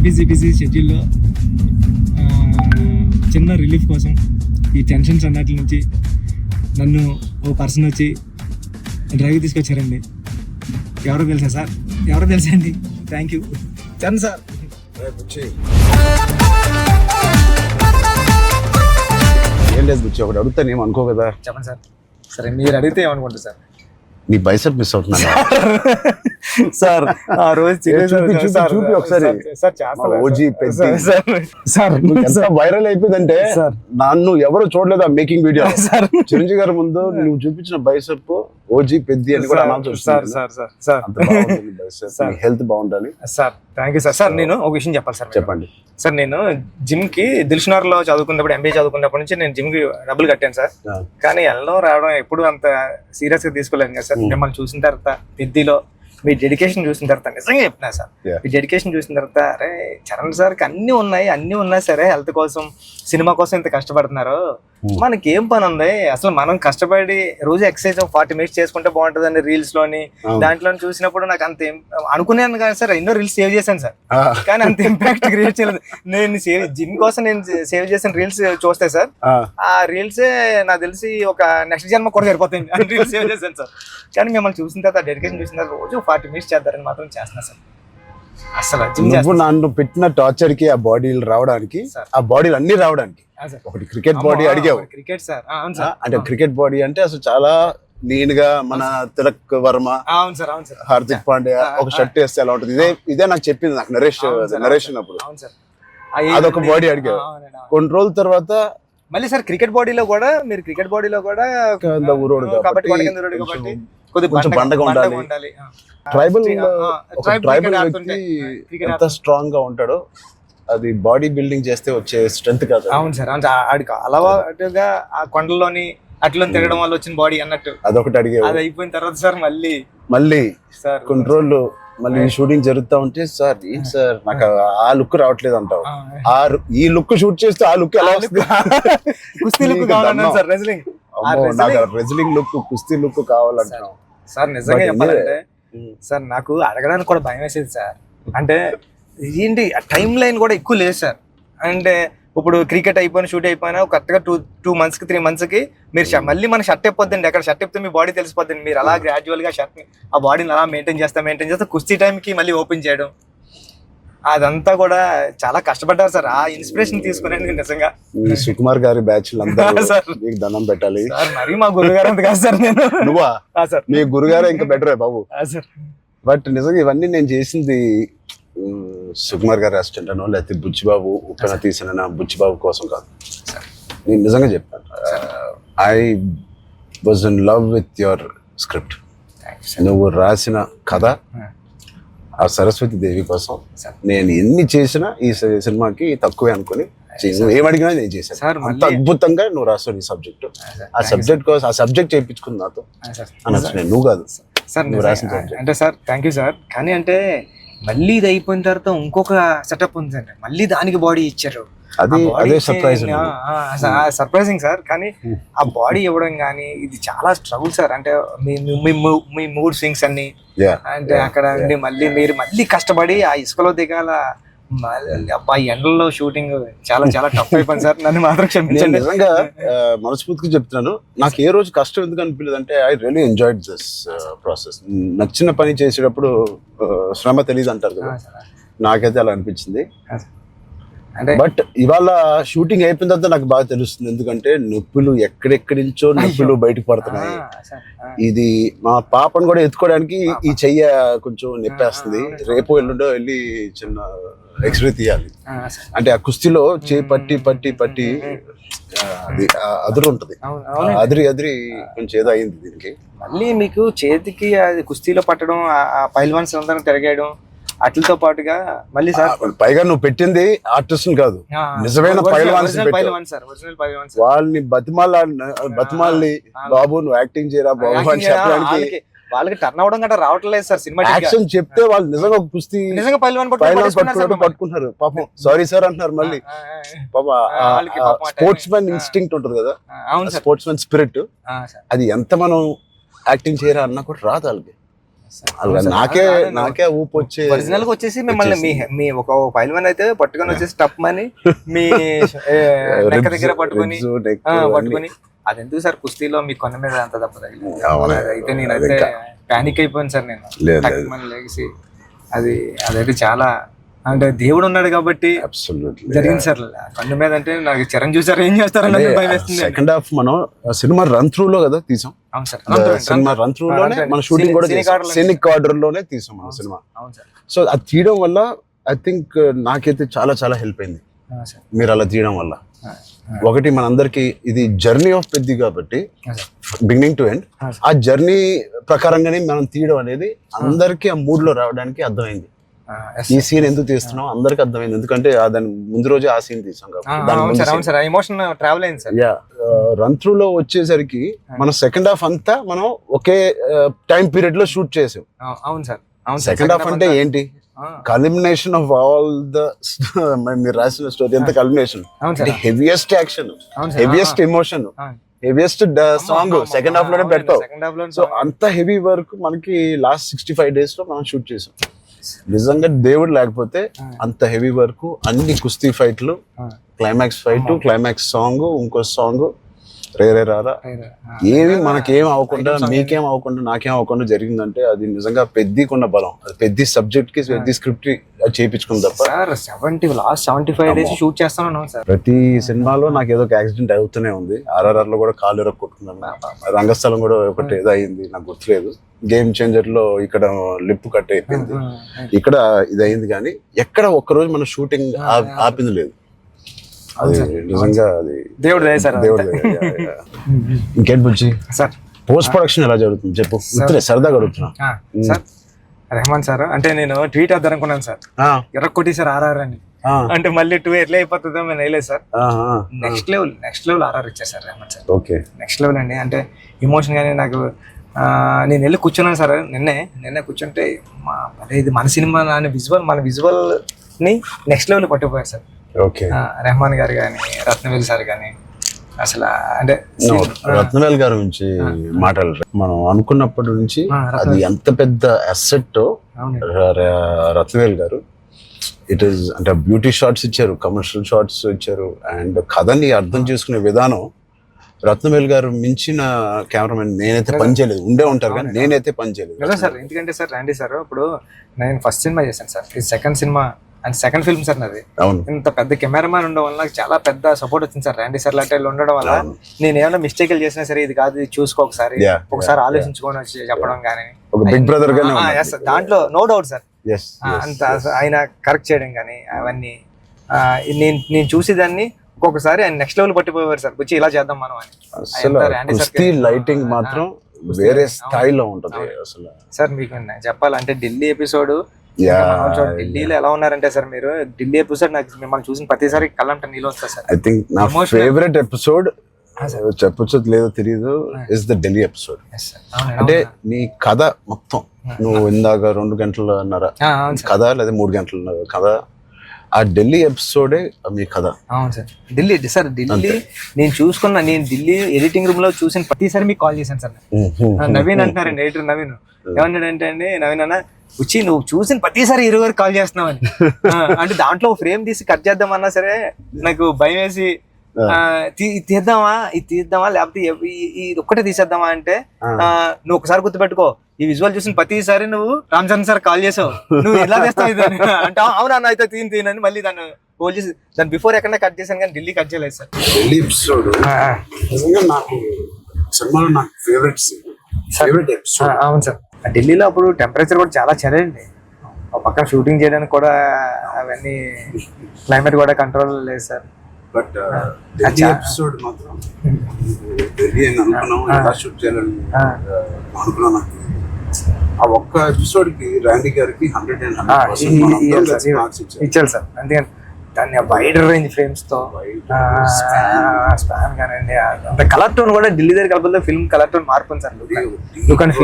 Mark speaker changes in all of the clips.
Speaker 1: Busy షెడ్యూల్లో చిన్న relief కోసం ఈ టెన్షన్స్ అన్నట్ల నుంచి నన్ను ఓ పర్సన్ వచ్చి డ్రైవ్ తీసుకొచ్చారండి. ఎవరో తెలుసా సార్? ఎవరో తెలుసా అండి? Thank you Charan sir.
Speaker 2: ఏం లేదు బుచ్చి, ఒకటి అడుగుతాను ఏం అనుకో కదా.
Speaker 1: చెప్పండి సార్. సరే మీరు అడిగితే ఏమనుకుంటారు సార్?
Speaker 2: నీ బైసెప్ మిస్ అవుతున్నా
Speaker 1: సార్ ఆ రోజు
Speaker 2: చూపి ఒకసారి. ఓజీ సార్ ఎంత వైరల్ అయిపోయిందంటే నన్ను ఎవరు చూడలేదు ఆ మేకింగ్ వీడియో. చిరంజీవి గారి ముందు నువ్వు చూపించిన బైసెప్ ఓజీ పెద్ది అని కూడా అనౌన్స్ చేస్తున్నారు. హెల్త్ బాగుండాలి
Speaker 1: sir. Thank you sir. Sir నేను ఒక విషయం చెప్పాలి సార్.
Speaker 2: చెప్పండి
Speaker 1: సార్. నేను జిమ్ కి దిల్షునగర్ లో చదువుకున్నప్పుడు, ఎంబీఏ చదువుకున్నప్పటి నుంచి నేను జిమ్ కి డబ్బులు కట్టాను సార్. కానీ వెళ్ళడం రావడం ఎప్పుడు అంత సీరియస్ గా తీసుకోలేను కదా సార్. మిమ్మల్ని చూసిన తర్వాత పెద్దిలో మీ డెడికేషన్ చూసిన తర్వాత నిజంగా చెప్తున్నా సార్, మీ డెడికేషన్ చూసిన తర్వాత అరే చరణ్ సార్కి అన్ని ఉన్నాయి సరే, హెల్త్ కోసం సినిమా కోసం ఇంత కష్టపడుతున్నారు, మనకేం పని ఉంది అసలు? మనం కష్టపడి రోజు ఎక్సర్సైజ్ 40 minutes చేసుకుంటే బాగుంటుందండి రీల్స్ లోని దాంట్లో చూసినప్పుడు నాకు అంత అనుకున్నాను కానీ సార్ ఎన్నో రీల్స్ సేవ్ చేశాను సార్, కానీ అంత ఇంపాక్ట్ క్రియేట్ చేయలేదు. నేను జిమ్ కోసం నేను సేవ్ చేసిన రీల్స్ చూస్తే సార్ ఆ రీల్సే నాకు తెలిసి ఒక నెక్స్ట్ జన్మ కూడా సరిపోతాయి రీల్స్ సేవ్ చేశాను సార్. కానీ మిమ్మల్ని చూసిన తర్వాత డెడికేషన్ చూసిన తర్వాత రోజు 40 minutes చేద్దారని మాత్రం చేస్తున్నా సార్. అసలు
Speaker 2: నువ్వు నన్ను పెట్టిన టార్చర్ కి ఆ బాడీలు రావడానికి, ఆ బాడీలు అన్ని రావడానికి ఒకటి క్రికెట్ బాడీ అడిగావు.
Speaker 1: క్రికెట్ సార్
Speaker 2: అంటే క్రికెట్ బాడీ అంటే అసలు చాలా లీన్ గా మన తిలక్ వర్మ, హార్దిక్ పాండ్యా ఒక షర్ట్ వేస్తే ఎలా ఉంటుంది, ఇదే నాకు చెప్పింది నాకు నరేషన్ అప్పుడు. అదొక బాడీ అడిగావు. కొన్ని రోజుల తర్వాత
Speaker 1: మళ్ళీ సార్ క్రికెట్ బాడీలో కూడా మీరు
Speaker 2: ఊరోడు కాబట్టి కొంచెం బండగా ఉండాలి. ట్రైబల్ వ్యక్తి ఎంత స్ట్రాంగ్ గా ఉంటాడో అది బాడీ బిల్డింగ్ చేస్తే వచ్చే స్ట్రెంత్ కాదు.
Speaker 1: అవును సార్. ఆడికి అలవాటుగా ఆ కొండలోని అట్లా తిరగడం వల్ల వచ్చిన బాడీ అన్నట్టు
Speaker 2: అదొకటి అడిగే.
Speaker 1: అది అయిపోయిన తర్వాత సార్
Speaker 2: మళ్ళీ సార్ కొన్ని రోజులు మళ్ళీ షూటింగ్ జరుగుతా ఉంటే సార్ ఏంటి సార్ నాకు ఆ లుక్ రావట్లేదు అంటావు. ఈ లుక్ షూట్ చేస్తే ఆ లుక్ ఎలా వస్తుంది?
Speaker 1: కుస్తీ లుక్ కావాలన్నాను సార్. రెజ్లింగ్
Speaker 2: నాకు రెజ్లింగ్ లుక్, కుస్తీ లుక్ కావాలంటున్నావు
Speaker 1: సార్. నిజంగా చెప్పాలంటే సార్ నాకు అడగడానికి కూడా భయం వేసేది సార్. అంటే ఏంటి టైం లైన్ కూడా ఎక్కువ లేదు సార్. అంటే ఇప్పుడు క్రికెట్ అయిపోయినా షూట్ అయిపోయినా కరెక్ట్గా 2 months కి 3 months కి మీరు మళ్ళీ మన షర్ట్ అయిపోద్దండి. అక్కడ షర్ట్ అయిపోతే మీ బాడీ తెలిసిపోద్దండి. మీరు అలా గ్రాడ్యువల్ గా షర్ట్ ఆ బాడీని అలా మెయింటైన్ చేస్తా కుస్తీ టైంకి మళ్ళీ ఓపెన్ చేయడం అదంతా కూడా చాలా కష్టపడ్డారు సార్. ఆ ఇన్స్పిరేషన్ తీసుకునేందుకు నిజంగా
Speaker 2: సుకుమార్ గారి బ్యాచ్ మీకు దండం పెట్టాలి
Speaker 1: సార్. మరి మా గురుగారు అంత కాదు సార్. నేను
Speaker 2: నువ్వా సార్? మీ గురుగారు ఇంకా బెటరే బాబు. బట్ నిజంగా ఇవన్నీ నేను చేసింది సుకుమార్ గారి అసిస్టెంట్ అనో లేకపోతే బుచ్చిబాబు ఉప్పెన తీసిన బుచ్చిబాబు కోసం కాదు. నేను నిజంగా చెప్పాను, I was in love with your script. నువ్వు రాసిన కథ ఆ సరస్వతి దేవి కోసం నేను ఎన్ని చేసినా ఈ సినిమాకి తక్కువే అనుకుని నువ్వు ఏమడిగినా నేను చేశాను. అంత అద్భుతంగా నువ్వు రాస్తావు నీ సబ్జెక్ట్. ఆ సబ్జెక్ట్ కోసం ఆ సబ్జెక్ట్ చేయించుకుంది నాతో అనొచ్చు. నేను నువ్వు కాదు
Speaker 1: సార్ నువ్వు రాసిన సబ్జెక్ట్ అంటే సార్. Thank you sir. కానీ అంటే మళ్ళీ ఇది అయిపోయిన తర్వాత ఇంకొక సెటప్ ఉంది అండి. మళ్ళీ దానికి బాడీ ఇచ్చారు. Surprising sir. కానీ ఆ బాడీ ఇవ్వడం కానీ ఇది చాలా స్ట్రగుల్ సార్. అంటే మీ మూడ్ స్వింగ్స్ అన్ని అంటే అక్కడ మళ్ళీ మీరు మళ్ళీ కష్టపడి ఆ ఇసుకలో దిగాల, అబ్బాయి ఎండల్లో షూటింగ్ చాలా చాలా టఫ్ అయిపోయింది సార్. నన్ను మాత్రం క్షమించండి.
Speaker 2: నిజంగా మనస్ఫూర్తిగా చెప్తున్నాను, నాకు ఏ రోజు కష్టం ఎందుకు అనిపించలేదు అంటే I really enjoyed this process. నచ్చిన పని చేసేటప్పుడు శ్రమ తెలియదు అంటారు కదా, నాకైతే అలా అనిపించింది. బట్ ఇవాళ షూటింగ్ అయిపోయిన తర్వాత నాకు బాగా తెలుస్తుంది, ఎందుకంటే నొప్పులు ఎక్కడెక్కడి నుంచో నొప్పులు బయటకు పడుతున్నాయి. ఇది మా పాపను కూడా ఎత్తుకోవడానికి ఈ చెయ్య కొంచెం నొప్పేస్తుంది. రేపు ఎల్లుండో వెళ్ళి చిన్న ఎక్స్రే తీయాలి. అంటే ఆ కుస్తీలో చేయి పట్టి పట్టి పట్టి అది అదురు ఉంటది, అదిరి కొంచెం ఏదో అయింది దీనికి.
Speaker 1: మళ్ళీ మీకు చేతికి అది కుస్తీలో పట్టడం, ఆ పైల్వాన్స్ అందరం తిరగేయడం అట్లతో పాటుగా మళ్ళీ సార్
Speaker 2: పైగా నువ్వు పెట్టింది ఆర్టిస్ట్ కాదు, నిజమైన పైల్వాన్స్. వాళ్ళని బతిమాలి బాబు నువ్వు యాక్టింగ్ చేయరా బాబు అని చెప్పడానికి
Speaker 1: వాళ్ళకి టర్న్ అవడం గట్రా రావట్లేదు సార్. సినిమా
Speaker 2: యాక్షన్ చెప్తే వాళ్ళు నిజంగా కుస్తీ
Speaker 1: నిజంగా
Speaker 2: పట్టుకున్నారు. పాపం సారీ సార్ అంటున్నారు. మళ్ళీ స్పోర్ట్స్ మ్యాన్ ఇన్స్టింక్ట్ ఉంటుంది కదా, స్పోర్ట్స్ మ్యాన్ స్పిరిట్, అది ఎంత మనం యాక్టింగ్ చేయరా అన్నా కూడా రాదు వాళ్ళకి. అలా నాకే ఊపు వచ్చే
Speaker 1: ఒరిజినల్ గా వచ్చేసి మిమ్మల్ని మీ ఒక పైల్వాన్ అయితే పట్టుకొని వచ్చేసి టప్ అని మీ నెక్క దగ్గర పట్టుకొని అదెందుకు సార్ కుస్తీలో మీ కొన్న మీద అంత దెబ్బ తగిలింది అయితే నేనైతే పానిక్ అయిపోయాను సార్ నేను లేచి అదైతే చాలా అంటే దేవుడు ఉన్నాడు కాబట్టి జరిగింది సార్ కన్ను మీద అంటే నాకు చిరంజీవి సార్ ఏం చేస్తారని భయం వేస్తుంది.
Speaker 2: సెకండ్ హాఫ్ మనం సినిమా రన్ త్రూ లో కదా తీసాం.
Speaker 1: అవును సార్,
Speaker 2: సినిమా రన్ త్రూ లోనే మన షూటింగ్ కూడా సీనిక్ ఆర్డర్ లోనే తీసాం మన సినిమా.
Speaker 1: అవును సార్.
Speaker 2: సో అది తీయడం వల్ల ఐ థింక్ నాకైతే చాలా చాలా హెల్ప్ అయింది మీరు అలా తీయడం వల్ల. ఒకటి మనందరికి ఇది జర్నీ ఆఫ్ పెద్ది కాబట్టి బిగినింగ్ టు ఎండ్ ఆ జర్నీ ప్రకారంగానే మనం తీయడం అనేది అందరికి ఆ మూడ్ లో రావడానికి అర్థమైంది. ఈ సీన్ ఎందుకు తీస్తున్నాం అందరికి అర్థమైంది, ఎందుకంటే దాని ముందు రోజే ఆ సీన్ తీసాం కాబట్టి. రన్ త్రూ లో వచ్చేసరికి మన సెకండ్ హాఫ్ అంతా మనం ఒకే టైం పీరియడ్ లో షూట్ చేసాం.
Speaker 1: అవును సార్.
Speaker 2: సెకండ్ హాఫ్ అంటే ఏంటి, కల్మినేషన్ ఆఫ్ ఆల్ ద మీరు రాసిన స్టోరీ అంతా culmination. Heaviest action, heaviest emotion, heaviest song second half లోనే పెడతాం. సో అంత హెవీ వర్క్ మనకి లాస్ట్ 65 days లో మనం షూట్ చేసాం. నిజంగా దేవుడు లేకపోతే అంత హెవీ వర్క్, అన్ని కుస్తీ ఫైట్లు, క్లైమాక్స్ ఫైట్, క్లైమాక్స్ సాంగ్, ఇంకో సాంగ్ రే రే రారా ఏమి మనకేం అవ్వకుండా మీకేం అవ్వకుండా నాకేం అవ్వకుండా జరిగిందంటే అది నిజంగా పెద్దకున్న బలం. అది పెద్ద సబ్జెక్ట్ కి పెద్ద స్క్రిప్ట్ చేయించుకుంది తప్ప.
Speaker 1: లాస్ట్ 75 days షూట్ చేస్తాను సార్.
Speaker 2: ప్రతి సినిమాలో నాకు ఏదో ఒక యాక్సిడెంట్ అవుతూనే ఉంది. RRR లో కూడా కాలు ఎరక్కొట్టుకున్నాను, రంగస్థలం కూడా ఒకటి ఏదో అయింది నాకు గుర్తులేదు. గేమ్ చేంజర్ లో ఇక్కడ లిప్ కట్ అయిపోయింది, ఇక్కడ ఇది అయింది. కానీ ఎక్కడ ఒక్కరోజు మన షూటింగ్ ఆపింది లేదు. అది నిజంగా అది దేవుడు. ఇంకేంటి బుజ్జి సార్ పోస్ట్ ప్రొడక్షన్ ఎలా జరుగుతుంది చెప్పు, సరదాగా అడుగుతున్నా.
Speaker 1: సార్ రెహమాన్ సార్ అంటే నేను ట్వీట్ వద్దాం అనుకున్నాను సార్, ఎర్రకొట్టి సార్ RRR అని. అంటే మళ్ళీ 2 ఎట్లా అయిపోతుందో నేను వేయలేదు సార్. నెక్స్ట్ లెవెల్ RRR ఇచ్చారు sir Rahman sir.
Speaker 2: Okay,
Speaker 1: next level అండి. అంటే ఎమోషన్ గానీ నాకు నేను వెళ్ళి కూర్చున్నాను సార్. నిన్నే కూర్చుంటే ఇది మన సినిమా మన విజువల్ ని నెక్స్ట్ లెవెల్ పట్టుకుపోయారు సార్.
Speaker 2: ఓకే,
Speaker 1: రెహమాన్ గారు కానీ, రత్నవేల్ సార్ కానీ. అసలు అంటే
Speaker 2: రత్నవేల్ గారి నుంచి మాటలు మనం అనుకున్నప్పటి నుంచి అది ఎంత పెద్ద అసెట్ రత్నవేల్ గారు. ఇట్ ఈస్ అంటే బ్యూటీ షాట్స్ ఇచ్చారు, కమర్షియల్ షాట్స్ ఇచ్చారు, అండ్ కథని అర్థం చేసుకునే విధానం. రత్నవేల్ గారు మించిన కెమెరామెన్ నేనైతే పని చేయలేదు, ఉండే ఉంటారు కానీ నేనైతే పని చేయలేదు
Speaker 1: సార్. ఎందుకంటే సార్ రండి సార్, ఇప్పుడు నేను ఫస్ట్ సినిమా చేశాను సార్, ఇది second cinema and second film sir నాది. ఇంత పెద్ద కెమెరామ్యాన్ ఉండడం వల్ల నాకు చాలా పెద్ద సపోర్ట్ వచ్చింది సార్. రండి సార్ లాంటి ఉండడం వల్ల నేను ఏమైనా మిస్టేక్లు చేసినా సరే ఇది కాదు, ఇది చూసుకో ఒకసారి ఆలోచించుకొని వచ్చి చెప్పడం కానీ
Speaker 2: బిగ్ బ్రదర్
Speaker 1: దాంట్లో నో డౌట్ సార్. అంత ఆయన కరెక్ట్ చేయడం కానీ అవన్నీ నేను చూసేదాన్ని ఒక్కొక్కసారి ఆయన నెక్స్ట్ లెవెల్ పట్టిపోయారు సార్. వచ్చి ఇలా చేద్దాం మనం అని.
Speaker 2: లైటింగ్ మాత్రం వేరే స్థాయిలో ఉంటుంది అసలు.
Speaker 1: సార్ మీకు చెప్పాలంటే ఢిల్లీ ఎపిసోడ్, ఢిల్లీలో ఎలా ఉన్నారంటే సార్ మీరు ఢిల్లీ ఎపిసోడ్ నాకు మిమ్మల్ని చూసిన ప్రతిసారి కళ్ళంట నీళ్ళు వస్తారు సార్.
Speaker 2: ఐ థింక్ నా ఫేవరెట్ ఎపిసోడ్ చెప్పొచ్చు లేదో తెలియదు ఇస్ ద ఢిల్లీ ఎపిసోడ్. అంటే నీ కథ మొత్తం నువ్వు ఇందాక 2 గంటలన్నర కథ లేదా 3 గంటల కథ, ఆ ఢిల్లీ ఎపిసోడే మీ కథ.
Speaker 1: అవును సార్. ఢిల్లీ నేను ఢిల్లీ ఎడిటింగ్ రూమ్ లో చూసిన ప్రతిసారి మీకు కాల్ చేశాను సార్. నవీన్ అంటారండి, ఎడిటర్ నవీన్. ఏమన్నాడంటే అండి, నవీన్ అన్న వచ్చి నువ్వు చూసిన ప్రతిసారి 20 కాల్ చేస్తున్నావు అని. అంటే దాంట్లో ఫ్రేమ్ తీసి కట్ చేద్దామన్నా సరే నాకు భయం వేసి ఇది తీద్దామా లేకపోతే ఇది ఒక్కటే తీసేద్దామా అంటే నువ్వు ఒకసారి గుర్తుపెట్టుకో, ఈ విజువల్ చూసిన ప్రతిసారి నువ్వు రామ్ చరణ్ సార్ కాల్ చేసావు, నువ్వు ఎలా చేస్తావు ఇది అంటే అవునా అయితే తీనని మళ్ళీ దాన్ని హోల్డ్ చేసి దాని బిఫోర్ ఎక్కడ కట్ చేశాను కానీ ఢిల్లీ కట్ చేయలేదు సార్.
Speaker 2: ఢిల్లీ ఎపిసోడ్ నాకు సినిమాలో నాకు ఫేవరెట్ ఎపిసోడ్.
Speaker 1: అవును సార్. ఢిల్లీలో అప్పుడు టెంపరేచర్ కూడా చాలా చలండి, పక్కన షూటింగ్ చేయడానికి కూడా అవన్నీ క్లైమేట్ కూడా కంట్రోల్ లేదు సార్.
Speaker 2: బట్ ఢిల్లీ ఎపిసోడ్ మాత్రం ఢిల్లీ అని అనుకున్నాం, ఎలా షూట్ చేయాలని అనుకున్నాం. ఆ ఒక్క ఎపిసోడ్ కి రాండీ గారికి 100% మార్క్స్
Speaker 1: ఇచ్చారు సార్. అందుకని దాన్ని వైడ్ రేంజ్ ఫ్రేమ్స్ తో స్పాన్ కానివ్వండి, అంత కలర్ టోన్ కూడా ఢిల్లీ దగ్గర కలపలే ఫిల్మ్ కలర్ టోన్ మార్పు సార్. లుక్ అండ్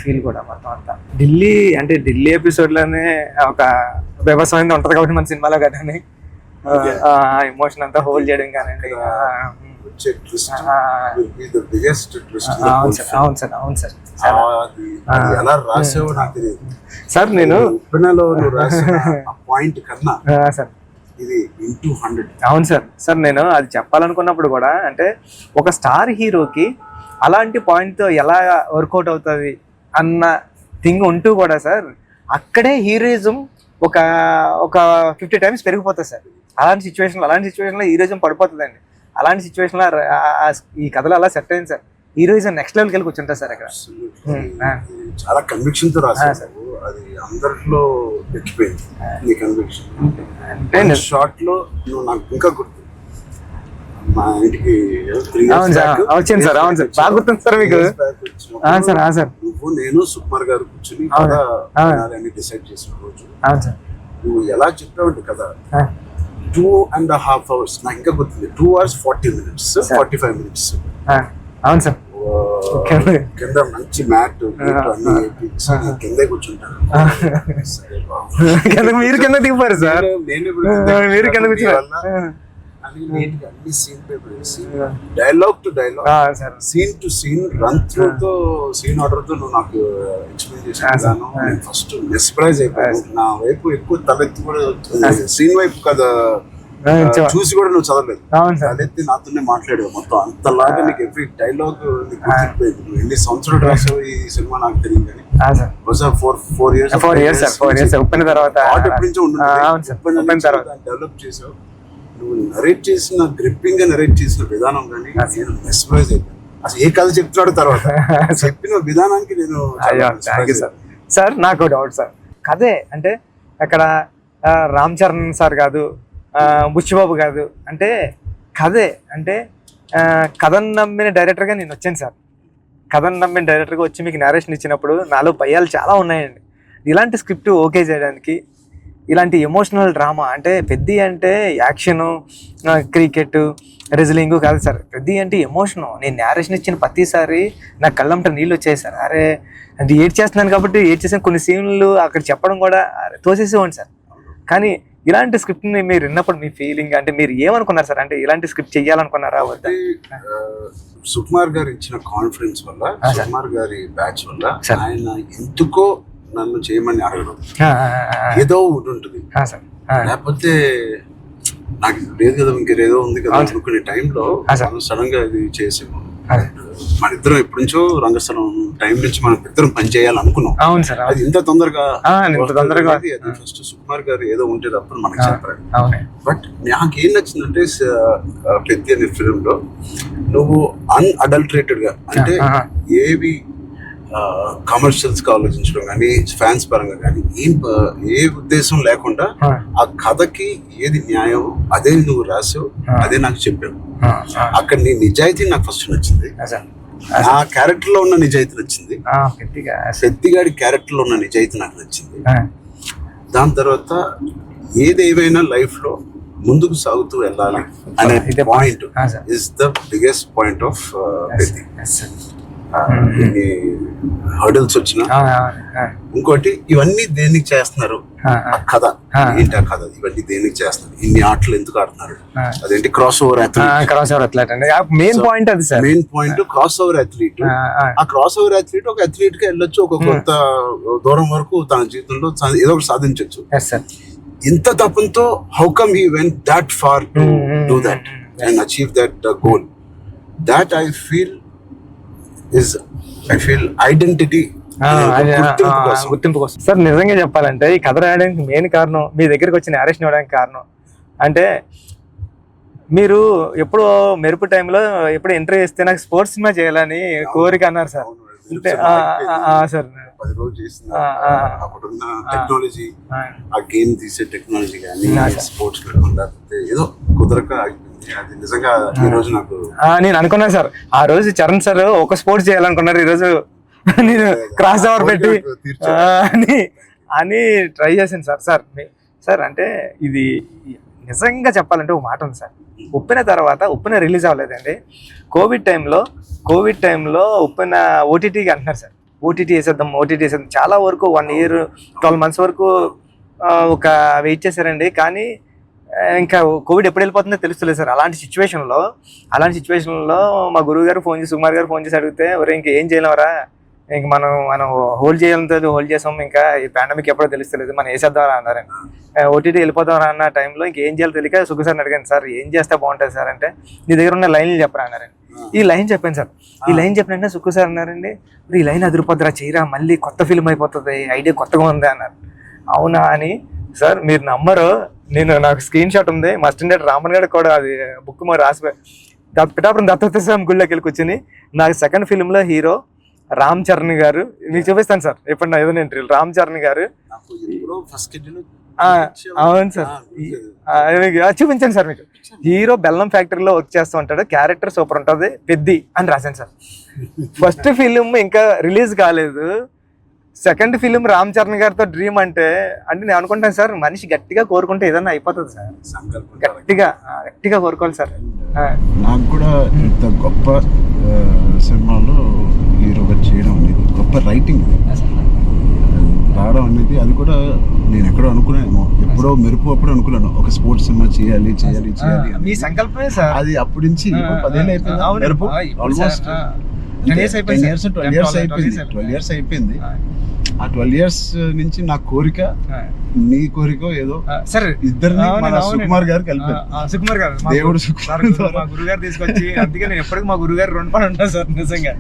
Speaker 1: ఫీల్ కూడా మొత్తం అంతా ఢిల్లీ అంటే ఢిల్లీ ఎపిసోడ్ లోనే ఒక వ్యవసాయం ఉంటది కాబట్టి మన సినిమాలో కదా ఎమోషన్ అంతా హోల్డ్ చేయడం కానివ్వండి.
Speaker 2: వచ్చే twist will be the biggest twist.
Speaker 1: అవును సార్, అవును సార్, అవును సార్.
Speaker 2: అది ఎలా రాసావో నాకు తెలియదు
Speaker 1: సార్. నేను
Speaker 2: ఉప్పెనలో నువ్వు రాసిన ఆ పాయింట్ కన్నా
Speaker 1: సార్
Speaker 2: ఇది ఇంటూ 100.
Speaker 1: అవును సార్. సార్ నేను అది చెప్పాలనుకున్నప్పుడు కూడా అంటే ఒక స్టార్ హీరోకి అలాంటి పాయింట్తో ఎలా వర్కౌట్ అవుతుంది అన్న థింగ్ ఉంటూ కూడా సార్ అక్కడే హీరోయిజం ఒక ఒక 50 times పెరిగిపోతుంది సార్. అలాంటి సిచ్యువేషన్లో హీరోయిజం పడిపోతుందండి. అలాంటి సిచ్యువేషన్లో ఈ కథలో అలా సెట్ అయింది సార్. హీరోయిజం నెక్స్ట్ లెవెల్కి వెళ్ళి కూర్చుంటారు సార్ అక్కడ.
Speaker 2: చాలా కన్విక్షన్ తో రాశారు. అది అందరిలో ఎక్కిపోయింది నీ కన్విక్షన్. అంటే షార్ట్ లో నువ్వు నాకు ఇంకా గుర్తు మా ఇంటికి 3 years back
Speaker 1: వచ్చింది సార్. అవును సార్, బాగా గుర్తుంది సార్ మీకు. సార్
Speaker 2: నువ్వు నేను సుకుమార్ గారు కూర్చుని కదా అని డిసైడ్ చేసిన రోజు నువ్వు ఎలా చెప్పావంటే కదా 2.5 hours నాకు ఇంకా గుర్తుంది. 2 hours 40 minutes 45 minutes.
Speaker 1: అవును సార్.
Speaker 2: కింద మంచి మ్యాట్ అన్ని కిందే కూర్చుంటాను.
Speaker 1: మీరు కింద దిగిపోయారు సార్. మీరు కింద కూర్చున్నారు.
Speaker 2: అన్ని సీన్ పేపర్ వేసి dialogue to dialogue scene to scene run through తో సీన్ ఆర్డర్ తో నువ్వు నాకు ఎక్స్ప్లెయిన్ చేసాను. నేను ఫస్ట్ మెస్ప్రైజ్ అయిపోయాను. నా వైపు ఎక్కువ తలెత్తి కూడా సీన్ వైపు కదా చూసి కూడా నువ్వు చదవలేదు. తలెత్తి నాతోనే మాట్లాడావు మొత్తం. అంతలాగా నీకు ఎవ్రీ డైలాగ్ నీకు గుర్తుపోయింది. నువ్వు ఎన్ని సంవత్సరాలు రాసావు ఈ సినిమా నాకు తెలియదు కానీ 4 years
Speaker 1: ఉప్పిన తర్వాత
Speaker 2: ఎప్పటి నుంచో డెవలప్ చేసావు. నువ్వు నరేట్ చేసిన గ్రిప్పింగ్ గా నరేట్ చేసిన విధానం కానీ నేను మెస్ప్రైజ్ అయిపోయాను. అసలు ఏ కథ చెప్తున్నాడు తర్వాత చెప్పిన విధానానికి నేను
Speaker 1: సార్. నాకు డౌట్ సార్, కథే అంటే అక్కడ రామ్ చరణ్ సార్ కాదు, బుచ్చిబాబు కాదు, అంటే కథే అంటే కథను నమ్మిన డైరెక్టర్గా నేను వచ్చాను సార్. కథను నమ్మిన డైరెక్టర్గా వచ్చి మీకు నేరేషన్ ఇచ్చినప్పుడు నాలో భయాలు చాలా ఉన్నాయండి. ఇలాంటి స్క్రిప్ట్ ఓకే చేయడానికి, ఇలాంటి ఎమోషనల్ డ్రామా అంటే పెద్ద అంటే యాక్షను, క్రికెట్, రెజ్లింగ్ కాదు సార్. పెద్ద అంటే ఎమోషను. నేను నేరేషన్ ఇచ్చిన ప్రతిసారి నాకు కళ్ళంట నీళ్ళు వచ్చాయి సార్. అరే అంటే ఏడ్ చేస్తున్నాను కాబట్టి ఏడ్ చేసిన కొన్ని సీన్లు అక్కడ చెప్పడం కూడా తోసేసేవాడి సార్. కానీ ఇలాంటి స్క్రిప్ట్ని మీరు విన్నప్పుడు మీ ఫీలింగ్ అంటే మీరు ఏమనుకున్నారు సార్? అంటే ఇలాంటి స్క్రిప్ట్ చెయ్యాలనుకున్నారా వద్దా?
Speaker 2: సుకుమార్ గారు ఇచ్చిన కాన్ఫిడెన్స్ వల్ల, సుకుమార్ గారి బ్యాచ్ వల్ల ఆయన ఎందుకో నన్ను చేయమని అడగడం ఏదో ఉంటుంది. లేకపోతే నాకు లేదు కదా ఇంకేదో ఉంది కదా అనుకునే టైంలో సడన్ గా ఇది చేసాము. మన ఇద్దరం ఎప్పటి నుంచో రంగస్థలం టైం నుంచి మనం ఇద్దరం పని చేయాలనుకున్నాం. అది ఇంత తొందరగా ఫస్ట్ సుకుమార్ గారు ఏదో ఉంటే తప్పని మనకి చెప్పారు. బట్ నాకేం నచ్చిందంటే పెద్ద అనే ఫిల్మ్ లో నువ్వు అన్అడల్టరేటెడ్ గా అంటే ఏవి కమర్షియల్స్ గా ఆలోచించడం కానీ ఫ్యాన్స్ పరంగా కానీ ఏ ఉద్దేశం లేకుండా ఆ కథకి ఏది న్యాయం అదే నువ్వు రాసావు, అదే నాకు చెప్పావు. అక్కడ నీ నిజాయితీ నాకు ఫస్ట్ నచ్చింది. నా క్యారెక్టర్ లో ఉన్న నిజాయితీ నచ్చింది. పెద్దిగాడి క్యారెక్టర్ లో ఉన్న నిజాయితీ నాకు నచ్చింది. దాని తర్వాత ఏదేమైనా లైఫ్ లో ముందుకు సాగుతూ వెళ్ళాలి అనే point is the biggest point of Peddi. Hurdles వచ్చినా ఇంకోటి ఇవన్నీ దేనికి చేస్తున్నారు, కథ ఏంటి, ఆ కథ ఇవన్నీ దేనికి చేస్తున్నారు, ఇన్ని ఆటలు ఎందుకు ఆడుతున్నారు, అదేంటి cross over athlete.
Speaker 1: Main point అది sir.
Speaker 2: Main point cross over athlete. ఆ క్రాస్ ఓవర్ అథ్లీట్ ఒక అథ్లీట్ గా వెళ్ళొచ్చు, ఒక కొంత దూరం వరకు తన జీవితంలో ఏదో ఒకటి సాధించవచ్చు. ఇంత తపంతో how come he went that far to do that and achieve that goal. That I feel identity,
Speaker 1: గుర్తింపు కోసం. సార్ నిజంగా చెప్పాలంటే ఈ కథ రాయడానికి మెయిన్ కారణం, మీ దగ్గరికి వచ్చి నేరేషన్ ఇవ్వడానికి కారణం అంటే మీరు ఎప్పుడు మెరుపు టైంలో ఎప్పుడు ఎంట్రీ చేస్తే నాకు స్పోర్ట్స్ సినిమా చేయాలని కోరిక అన్నారు సార్. అంటే సార్
Speaker 2: టెక్నాలజీ, ఆ గేమ్ తీసే టెక్నాలజీ కానీ స్పోర్ట్స్ లేకుండా ఏదో కుదరక అది నిజంగా ఈ రోజు నాకు
Speaker 1: నేను అనుకున్నాను సార్. ఆ రోజు చరణ్ సార్ ఒక స్పోర్ట్స్ చేయాలనుకున్నారు, ఈ రోజు నేను క్రాస్ ఓవర్ పెట్టి అని ట్రై చేశాను సార్. సార్ అంటే ఇది నిజంగా చెప్పాలంటే ఒక మాట ఉంది సార్. ఉప్పిన తర్వాత ఉప్పిన రిలీజ్ అవ్వలేదండి. కోవిడ్ టైంలో ఉప్పిన ఓటీటీకి అంటున్నారు సార్. ఓటీటీ వేసేద్దాం చాలా వరకు 1 year 12 months వరకు ఒక వెయిట్ చేశారండి. కానీ ఇంకా కోవిడ్ ఎప్పుడు వెళ్ళిపోతుందో తెలుస్తలేదు సార్. అలాంటి సిచ్యువేషన్లో మా గురువు గారు ఫోన్ చేసి, సుకుమార్ గారు ఫోన్ చేసి అడిగితే, ఒరే ఇంక ఏం చేయలేమరా, ఇంక మనం హోల్డ్ చేసాం, ఇంకా ఈ పాండమిక్ ఎప్పుడో తెలుస్తలేదు, మనం వేసేద్దాం అన్నారండి. ఓటీటీ వెళ్ళిపోతాం అన్న టైంలో ఇంకేం చేయాలో తెలియక సుఖ సార్ని అడిగాను, సార్ ఏం చేస్తే బాగుంటుంది సార్ అంటే, నీ దగ్గర ఉన్న లైన్లు చెప్పరా అన్నారండి. ఈ లైన్ చెప్పాను సార్. ఈ లైన్ చెప్పినంటే సుఖ సార్ అన్నారండి, ఈ లైన్ అదిరిపోద్దురా, చేయరా, మళ్ళీ కొత్త ఫిల్మ్ అయిపోతుంది, ఐడియా కొత్తగా ఉంది అన్నారు. అవునా అని సార్ మీరు నమ్మరు, నాకు స్క్రీన్ షాట్ ఉంది, మా స్టూడెంట్ రామన్ గారు కూడా అది బుక్ మరి రాసిపోయి పిఠాపురం దత్తత స్వామి గుళ్ళకి వెళ్ళి కూర్చొని, నాకు సెకండ్ ఫిల్మ్లో హీరో రామ్ చరణ్ గారు, మీకు చూపిస్తాను సార్ ఎప్పుడు నా ఏదైనా ఇంటర్వ్యూ, రామ్ చరణ్ గారు. అవును సార్, చూపించాను సార్ మీకు. హీరో బెల్లం ఫ్యాక్టరీలో వర్క్ చేస్తూ ఉంటాడు, క్యారెక్టర్ సూపర్ ఉంటుంది, పెద్ది అని రాశాను సార్. ఫస్ట్ ఫిలిం ఇంకా రిలీజ్ కాలేదు, సెకండ్ ఫిలిం రామ్ చరణ్ గారితో డ్రీమ్ అంటే నేను అనుకుంటాను సార్, మనిషి గట్టిగా కోరుకుంటే ఏదన్నా అయిపోతుంది సార్, గట్టిగా కోరుకోవాలి సార్.
Speaker 2: నాకు కూడా ఇంత గొప్ప సినిమాలో హీరోగా చేయడం అనేది, గొప్ప రైటింగ్ రావడం అనేది, అది కూడా నేను ఎక్కడో అనుకున్నాను, ఎప్పుడో మెరుపు అప్పుడు అనుకున్నాను, ఒక స్పోర్ట్స్ సినిమా చేయాలి
Speaker 1: మీ సంకల్పమే సార్
Speaker 2: అది. అప్పటి నుంచి 10 ఏళ్ళు అయిపోయింది, మెరుపు ఆల్మోస్ట్ 12 years అయిపోయింది. ఆ 12 years నుంచి నా కోరిక, నీ కోరిక ఏదో
Speaker 1: సరే
Speaker 2: ఇద్దరిని సుకుమార్ గారు కలిపారు.
Speaker 1: సుకుమార్ గారు దేవుడు, మా గురుగారు తీసుకొచ్చి, అందుకే నేను ఎప్పటికీ మా గురుగారు 2 పని ఉంటాను సార్. నిజంగా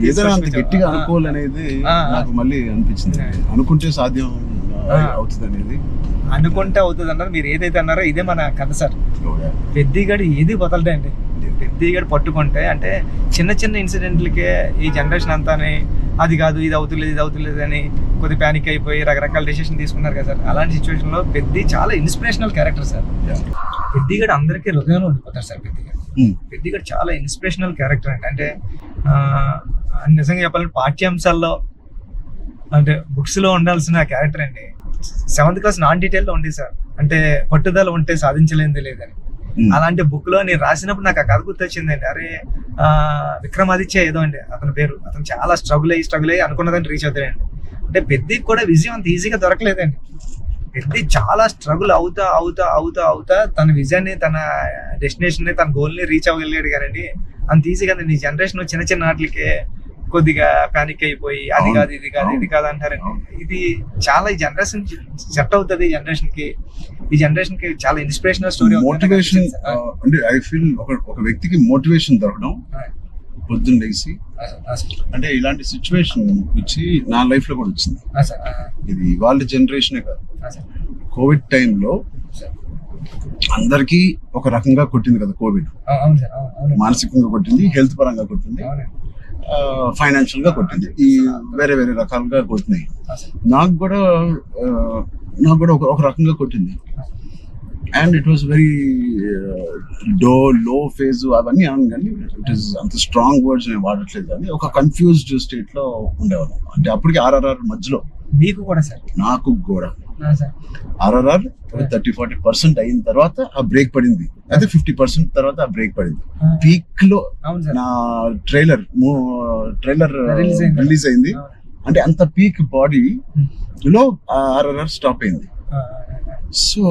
Speaker 2: ఏదైనా అంత గట్టిగా అనుకోవాలనేది నాకు మళ్ళీ అనిపించింది. అనుకుంటే సాధ్యం అవుతుంది అనేది,
Speaker 1: అనుకుంటే అవుతుంది అన్నారు. మీరు ఏదైతే అన్నారో ఇదే మన కథ సార్. పెద్దిగాడు ఏది వదలడే అండి, పెద్దిగాడు పట్టుకుంటే అంటే చిన్న చిన్న ఇన్సిడెంట్లకే ఈ జనరేషన్ అంతానే అది కాదు, ఇది అవుతులేదు అని కొద్ది ప్యానిక్ అయిపోయి రకరకాల డెసిషన్ తీసుకున్నారు కదా సార్. అలాంటి సిచ్యువేషన్ లో పెద్ది చాలా ఇన్స్పిరేషనల్ క్యారెక్టర్ సార్. పెద్దిగాడు అందరికీ హృదయంలో ఉండిపోతారు సార్. పెద్దిగాడు చాలా ఇన్స్పిరేషనల్ క్యారెక్టర్ అండి. అంటే నిజంగా చెప్పాలంటే పాఠ్యాంశాల్లో అంటే బుక్స్ లో ఉండాల్సిన క్యారెక్టర్ అండి. 7th class నాన్ డీటెయిల్ లో ఉంది సార్. అంటే పట్టుదల ఉంటే సాధించలేనిది లేదని. అలాంటి బుక్ లో నేను రాసినప్పుడు నాకు ఆ కథ గుర్తొచ్చిందండి. అరే విక్రమాదిత్య ఏదో అండి అతని పేరు. అతను చాలా స్ట్రగుల్ అయ్యి అనుకున్నదాన్ని రీచ్ అవుతాడండి. అంటే పెద్దికి కూడా విజయం అంత ఈజీగా దొరకలేదండి. పెద్ది చాలా స్ట్రగుల్ అవుతా తన విజయాన్ని, తన డెస్టినేషన్ ని, తన గోల్ ని రీచ్ అవ్వగలిగాడు కానీ అంత ఈజీగా ఈ జనరేషన్ చిన్న చిన్న వాటికే కొద్దిగా ప్యానిక్ అయిపోయి అది కాదు ఇది కాదు అంటారండి. ఇది చాలా ఈ జనరేషన్ సెట్ అవుతుంది. ఈ జనరేషన్ కి చాలా ఇన్స్పిరేషనల్ స్టోరీ.
Speaker 2: మోటివేషన్ అంటే ఐ ఫీల్ ఒక వ్యక్తికి మోటివేషన్ దొరకడం పొద్దున్న లేసి, అంటే ఇలాంటి సిచ్యువేషన్ వచ్చి నా లైఫ్ లో కూడా వచ్చింది. ఇది వాళ్ళ జనరేషనే కాదు, కోవిడ్ టైంలో అందరికి ఒక రకంగా కొట్టింది కదా కోవిడ్. మానసికంగా కొట్టింది, హెల్త్ పరంగా కొట్టింది, ఫైనాన్షియల్ గా కొట్టింది, ఈ వేరే వేరే రకాలుగా కొట్టినాయి. నాకు కూడా ఒక రకంగా కొట్టింది. And it was very low phase అవన్నీ అను, కానీ ఇట్ ఈస్ అంత స్ట్రాంగ్ వర్డ్స్ నేను వాడట్లేదు, కానీ ఒక కన్ఫ్యూజ్డ్ స్టేట్ లో ఉండేవాళ్ళం. అంటే అప్పటికి RRR మధ్యలో
Speaker 1: మీకు కూడా సార్, నాకు
Speaker 2: కూడా RRR 30-40% అయిన తర్వాత ఆ బ్రేక్ పడింది. అయితే 50% తర్వాత ఆ బ్రేక్ పడింది. పీక్ లో నా ట్రైలర్ రిలీజ్ అయింది. అంటే అంత పీక్ బాడీ లో RRR స్టాప్ అయింది. సో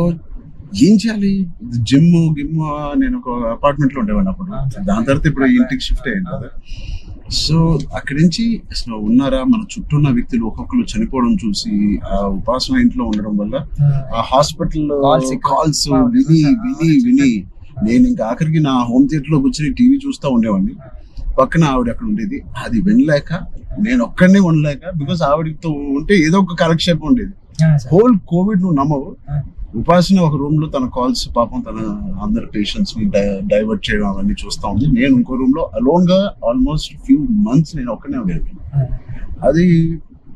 Speaker 2: ఏం చేయాలి, జిమ్ నేను ఒక అపార్ట్మెంట్ లో ఉండేవాడిని అప్పుడు. దాని తర్వాత ఇప్పుడు ఇంటికి షిఫ్ట్ అయ్యాను కదా. సో అక్కడి నుంచి అసలు ఉన్నారా, మన చుట్టూ ఉన్న వ్యక్తులు ఒక్కొక్కరు చనిపోవడం చూసి ఆ ఉపాసన ఇంట్లో ఉండడం వల్ల ఆ హాస్పిటల్ కాల్స్ విని నేను ఇంకా ఆఖరికి నా హోమ్ థియేటర్ లో కూర్చొని టీవీ చూస్తూ ఉండేవాడిని. పక్కన ఆవిడ అక్కడ ఉండేది, అది వినలేక నేను ఒక్కడనే ఉండలేక, బికాస్ ఆవిడతో ఉంటే ఏదో ఒక కాలక్షేపం ఉండేది. హోల్ కోవిడ్ నువ్వు నమ్మవు, ఉపాసన ఒక రూమ్ లో తన కాల్స్ పాపం తన అందరు పేషెంట్స్ ని డైవర్ట్ చేయడం అవన్నీ చూస్తా ఉంది. నేను ఇంకో రూమ్ లో అలోన్ గా ఆల్మోస్ట్ ఫ్యూ మంత్స్ నేను ఒక్కనే ఉండేది.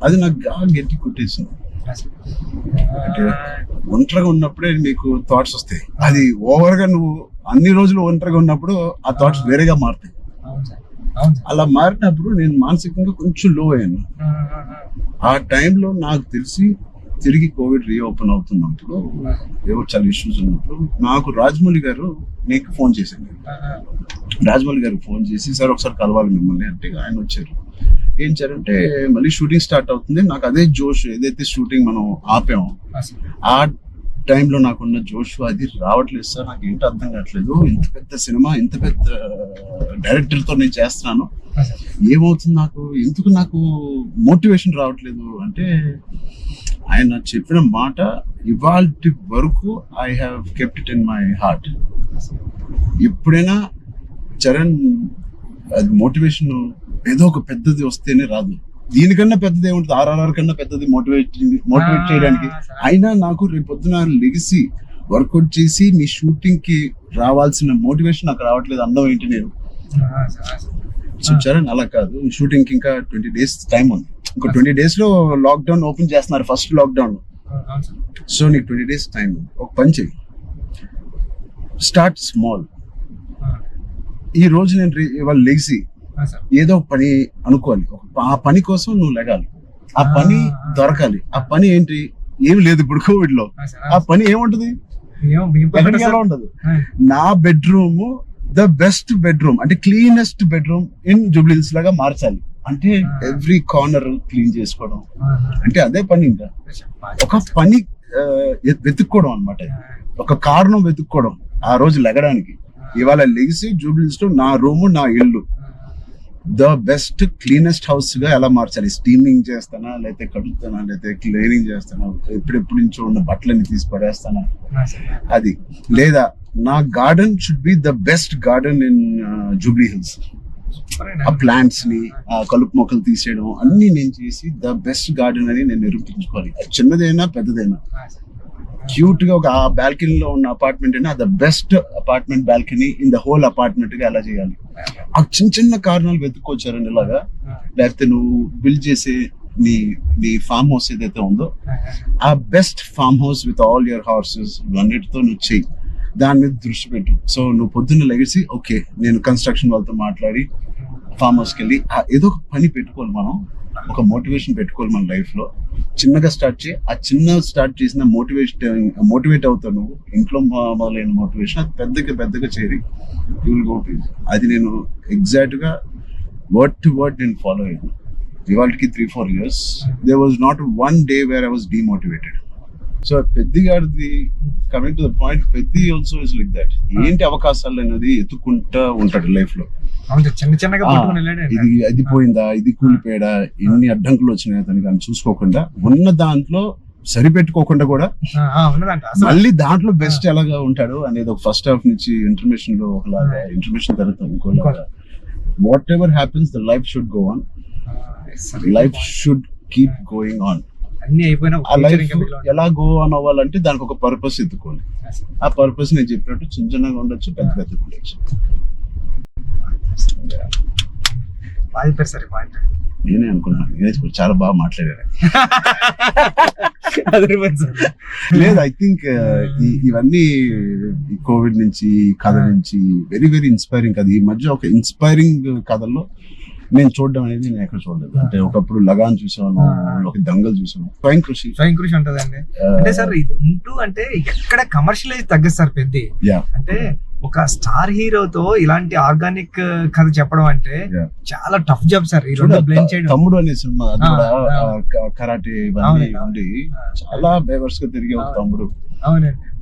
Speaker 2: అది నాకు గట్టి కొట్టేసింది. అంటే ఒంటరిగా ఉన్నప్పుడే మీకు థాట్స్ వస్తాయి. అది ఓవర్ గా నువ్వు అన్ని రోజులు ఒంటరిగా ఉన్నప్పుడు ఆ థాట్స్ వేరేగా మారుతాయి. అలా మారినప్పుడు నేను మానసికంగా కొంచెం లో అయ్యాను. ఆ టైంలో నాకు తెలిసి తిరిగి కోవిడ్ రీఓపెన్ అవుతున్నప్పుడు, ఏవో చాలా ఇష్యూస్ ఉన్నప్పుడు నాకు రాజమౌళి గారు నీకు ఫోన్ చేశాను. రాజమౌళి గారు ఫోన్ చేసి, సార్ ఒకసారి కలవాలి మిమ్మల్ని అంటే ఆయన వచ్చారు. ఏం చేయాలంటే మళ్ళీ షూటింగ్ స్టార్ట్ అవుతుంది. నాకు అదే జోష్, ఏదైతే షూటింగ్ మనం ఆపామో టైంలో నాకున్న జోష్ అది రావట్లేదు సార్. నాకు ఏంటో అర్థం కావట్లేదు. ఇంత పెద్ద సినిమా, ఇంత పెద్ద డైరెక్టర్తో నేను చేస్తున్నాను, ఏమవుతుంది నాకు, ఎందుకు నాకు మోటివేషన్ రావట్లేదు అంటే, ఆయన చెప్పిన మాట ఇవాళ వరకు I have kept it in my heart. ఎప్పుడైనా చరణ్ అది మోటివేషన్ ఏదో ఒక పెద్దది వస్తేనే రాదు, దీనికన్నా పెద్దది ఏముంటుంది, ఆర్ఆర్ఆర్ కన్నా పెద్దది మోటివేట్ చేయడానికి. అయినా నాకు రేపు పొద్దున లెగిసి వర్కౌట్ చేసి మీ షూటింగ్ కి రావాల్సిన మోటివేషన్ నాకు రావట్లేదు. అందం ఏంటి నేను. సో చరణ్ అలా కాదు, షూటింగ్ కి ఇంకా 20 days టైం ఉంది. ఇంకో 20 days లో లాక్డౌన్ ఓపెన్ చేస్తున్నారు, ఫస్ట్ లాక్డౌన్. సో నీకు 20 days టైం ఉంది. ఒక పని చెయ్యి, స్టార్ట్ స్మాల్. ఈ రోజు నేను ఇవాళ లెగిసి ఏదో పని అనుకోవాలి, ఆ పని కోసం నువ్వు లెగాలి, ఆ పని దొరకాలి. ఆ పని ఏంటి, ఏమి లేదు ఇప్పుడు కోవిడ్ లో. ఆ పని ఏముంటది, ఎలా ఉండదు. నా బెడ్రూమ్ ద బెస్ట్ బెడ్రూమ్, అంటే క్లీనెస్ట్ బెడ్రూమ్ ఇన్ జూబ్లీహిల్స్ లాగా మార్చాలి. అంటే ఎవ్రీ కార్నర్ క్లీన్ చేసుకోవడం, అంటే అదే పని. ఇంకా ఒక పని వెతుక్కోవడం అనమాట, ఒక కారణం వెతుక్కోవడం ఆ రోజు లెగడానికి. ఇవాళ లెగిసి జూబ్లీహిల్స్ లో నా రూము, నా ఇల్లు ద బెస్ట్ క్లీనెస్ట్ హౌస్ గా ఎలా మార్చాలి. స్టీమింగ్ చేస్తానా, లేకపోతే కడుగుతానా, లేకపోతే క్లీనింగ్ చేస్తానా, ఎప్పుడెప్పుడు నుంచో ఉన్న బట్టలని తీసి పడేస్తానా, అది. లేదా నా garden should be the best garden in Jubilee hills. ఆ ప్లాంట్స్ ని, ఆ కలుపు మొక్కలు తీసేయడం అన్ని నేను చేసి ద బెస్ట్ గార్డెన్ అని నేను నిరూపించుకోవాలి. అది చిన్నదైనా పెద్దదైనా. క్యూట్ గా ఒక ఆ బాల్కనీలో ఉన్న అపార్ట్మెంట్ అయినా the best apartment balcony in the whole apartment గా ఎలా చేయాలి. ఆ చిన్న చిన్న కారణాలు వెతుక్కొచ్చారండి ఇలాగా. లేకపోతే నువ్వు బిల్డ్ చేసే నీ ఫామ్ హౌస్ ఏదైతే ఉందో, ఆ best farm house with all your horses అన్నిటితో నువ్వు చెయ్యి, దాని మీద దృష్టి పెట్టు. సో నువ్వు పొద్దున్న లెగిసి ఓకే నేను కన్స్ట్రక్షన్ వాళ్ళతో మాట్లాడి ఫామ్ హౌస్కి వెళ్ళి ఏదో ఒక పని పెట్టుకోవాలి. మనం ఒక మోటివేషన్ పెట్టుకోవాలి మన లైఫ్ లో. చిన్నగా స్టార్ట్ చేయి. ఆ చిన్న స్టార్ట్ చేసిన మోటివేట్ అవుతావు నువ్వు. ఇంట్లో మొదలైన మోటివేషన్ అది పెద్దగా చేరి యూ విల్ గో టు. అది నేను ఎగ్జాక్ట్ గా వర్డ్ టు వర్డ్ నేను ఫాలో అయ్యాను. ఇవాళకి 3-4 years there was not one day where I was demotivated. So Peddi గారిది coming to the point, Peddi also is like that. ఏంటి అవకాశాలు అనేది ఎత్తుకుంటా ఉంటాడు లైఫ్ లో. ఇది పోయిందా, ఇది కూలిపోయాడా, ఎన్ని అడ్డంకులు వచ్చినాయి అతనికి అని చూసుకోకుండా, ఉన్న దాంట్లో సరిపెట్టుకోకుండా కూడా మళ్ళీ దాంట్లో బెస్ట్ ఎలాగా ఉంటాడు అనేది ఒక ఫస్ట్ హాఫ్ నుంచి ఇంటర్మిషన్ లో ఒకలాగా, ఇంటర్మిషన్ తర్వాత ఇంకోలాగా. Whatever happens the life should go on, life should keep going on. ఆ లైఫ్ ఎలా గో ఆన్ అవ్వాలంటే దానికి ఒక పర్పస్ ఎత్తుకోవాలి. ఆ పర్పస్ నేను చెప్పినట్టు చిన్న చిన్నగా ఉండొచ్చు, పెద్ద ఉండొచ్చు. నేనే అనుకున్నాను, నేనే చాలా బాగా మాట్లాడాను. లేదు, ఐ థింక్ ఇవన్నీ ఈ కోవిడ్ నుంచి, కథ నుంచి వెరీ వెరీ ఇన్స్పైరింగ్ కథ. ఈ మధ్య ఒక ఇన్స్పైరింగ్ కథల్లో నేను చూడడం అనేది నేను ఎక్కడ చూడలేదు. అంటే ఒకప్పుడు లగాన్ చూసాను, ఒక దంగల్ చూసాను, స్వయం కృషి ఉంటదండి.
Speaker 1: అంటే సార్ ఇది ఉంటూ అంటే ఎక్కడ కమర్షియలైజ్ తగ్గదు సార్ పెద్ద. అంటే ఒక స్టార్ హీరోతో ఇలాంటి ఆర్గానిక్ కథ చెప్పడం అంటే చాలా టఫ్ జాబ్ సార్. ఈ రెండు బ్లెండ్ చేయడం.
Speaker 2: తమ్ముడు అనే సినిమా కరాటే ఇవన్నీ ఉండి చాలా బేవర్స్ గా తిరిగే ఒక తమ్ముడు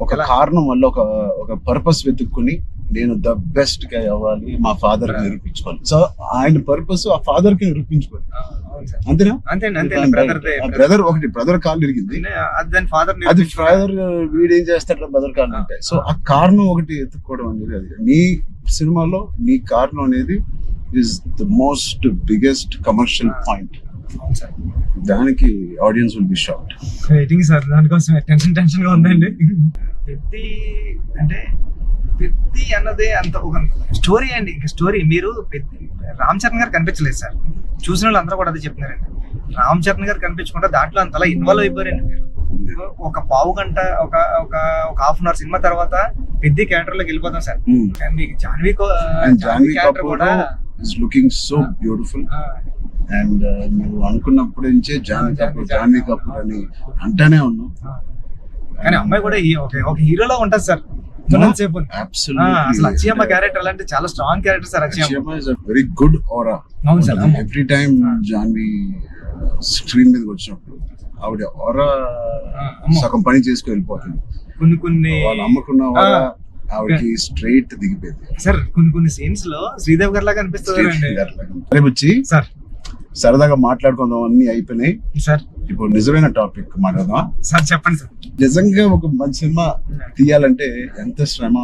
Speaker 2: ఒక కారణం వల్ల ఒక పర్పస్ వెతుక్కుని నేను ద బెస్ట్ గా అవ్వాలి, మా ఫాదర్ కి నిరూపించుకోవాలి. సో ఆయన పర్పస్ ఆ ఫాదర్ కి నిరూపించుకోవాలి. అంతేనా? బ్రదర్ ఒకటి బ్రదర్ కాల్ ఇరిగింది, అది ఫాదర్ వీడేం చేస్తాడు బ్రదర్ కాల్ అంటే. సో ఆ కారణం ఒకటి ఎత్తుక్కోవడం అనేది, అది నీ సినిమాలో నీ కారణం అనేది is the most biggest commercial point. దానికి audience will be shocked.
Speaker 1: Waiting sir దానికోసం. టెన్షన్ గా ఉందండి. పెద్ది అంటే పెద్ది అన్నదే అంత ఒక స్టోరీ అండి. స్టోరీ మీరు రామ్ చరణ్ గారు కనిపించలేదు సార్. చూసిన వాళ్ళు అందరూ కూడా అదే చెప్తున్నారండి. రామ్ చరణ్ గారు కనిపించకుండా దాంట్లో అంతలా ఇన్వాల్వ్ అయిపోయారండి మీరు. ఒక పావు గంట ఒక హాఫ్ అన్ అవర్ సినిమా తర్వాత పెద్ద క్యారెక్టర్ లోకి వెళ్ళిపోతాం సార్. మీకు జాన్వీ క్యారెక్టర్ కూడా
Speaker 2: is looking so beautiful. And నువ్వు అనుకున్నప్పుడు నుంచే జాన్వీ కపూర్ అని అంటానే ఉన్నావు.
Speaker 1: కానీ అమ్మాయి కూడా ఒక హీరోలా ఉంటది సార్. అక్షయమ్మ క్యారెక్టర్ అంటే చాలా strong character sir.
Speaker 2: Akshayamma is a very good aura. అవును సార్. ఎవ్రీ టైం జాన్వీ స్క్రీన్ మీదకి వచ్చినప్పుడు ఆవిడ ఆరా
Speaker 1: అమ్మో.
Speaker 2: సగం పని చేసుకుని వెళ్ళిపోతుంది.
Speaker 1: కొన్ని
Speaker 2: వాళ్ళు అమ్ముకున్న ఆరా ఆవిడకి స్ట్రైట్ దిగిపోయింది.
Speaker 1: సార్ కొన్ని సీన్స్ లో శ్రీదేవి గారి లాగా అనిపిస్తుంది
Speaker 2: రేపు వచ్చి
Speaker 1: సార్.
Speaker 2: సరదాగా మాట్లాడుకుందాం, అన్ని అయిపోయినాయి.
Speaker 1: సార్
Speaker 2: ఇప్పుడు నిజమైన టాపిక్ మాట్లాడదాం.
Speaker 1: సార్ చెప్పండి సార్.
Speaker 2: నిజంగా ఒక మంచి సినిమా తీయాలంటే ఎంత శ్రమ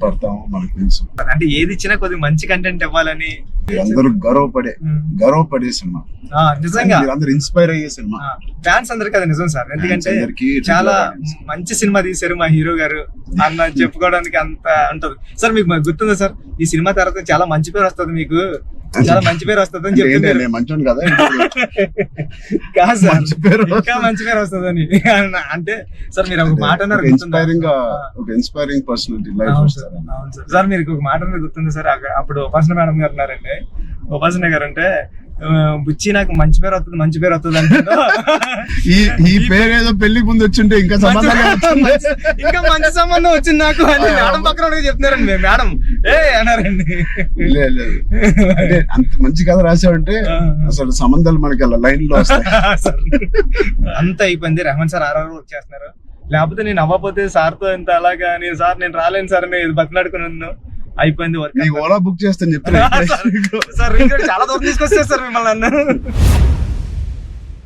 Speaker 2: పడతాం మనకు తెలుసు.
Speaker 1: అంటే ఏది ఇచ్చినా కొద్దిగా మంచి కంటెంట్ ఇవ్వాలని
Speaker 2: అందరూ గర్వపడే సినిమా,
Speaker 1: నిజంగా
Speaker 2: అందరూ ఇన్స్పైర్ అయ్యే సినిమా.
Speaker 1: ఫ్యాన్స్ అందరికి అది నిజం సార్. ఎందుకంటే
Speaker 2: Fans అందరికీ
Speaker 1: చాలా
Speaker 2: audience.
Speaker 1: మంచి సినిమా తీశారు మా హీరో గారు అన్న చెప్పుకోవడానికి అంత ఉంటది సార్. మీకు గుర్తుందా సార్, ఈ సినిమా తర్వాత చాలా మంచి పేరు వస్తుంది, మీకు చాలా మంచి పేరు వస్తుంది అని
Speaker 2: అంటే ఏంటి,
Speaker 1: చెప్తున్నారు.
Speaker 2: నేను మంచోని కదా
Speaker 1: కాదు సార్,
Speaker 2: మంచి పేరు
Speaker 1: ఇంకా మంచి పేరు వస్తుందని అంటే సార్ మీరు ఒక మాట అన్నారు గుర్తుందా?
Speaker 2: ఇన్స్పైరింగ్ గా ఒక ఇన్స్పైరింగ్ పర్సనాలిటీ లైఫ్
Speaker 1: అవును సార్, అవును సార్. సార్ మీరు ఒక మాట అనేది గుర్తుంది సార్, అప్పుడు ఉపాసన మేడం గారు ఉన్నారండి. ఉపాసన గారు అంటే బుచ్చి నాకు మంచి పేరు వస్తుంది అంటే
Speaker 2: ఈ పేరు ఏదో పెళ్లికి ముందు వచ్చింటే ఇంకా సంబంధాలు
Speaker 1: ఇంకా మంచి సంబంధం వచ్చింది నాకు అని మేడం పక్కన ఉండి చెప్తున్నారండి. మేడం అన్నారండి.
Speaker 2: లేదు అంటే అంత మంచి కథ రాసావంటే అసలు సంబంధాలు మనకి లైన్ లో వస్తాయి.
Speaker 1: అంత అయిపోయింది. రెహమాన్ సార్ ఆర్ఆర్ వర్క్ చేస్తున్నారు, లేకపోతే నేను అవ్వకపోతే సార్తో ఇంత అలాగా నేను రాలేను సార్ అని బతిలాడుకున్నాను. అయిపోయింది వర్క్.
Speaker 2: నీకు ఓలా బుక్ చేస్తాను చెప్తున్నా.
Speaker 1: సార్ చాలా దూరం తీసుకొచ్చారు సార్ మిమ్మల్ని అన్న.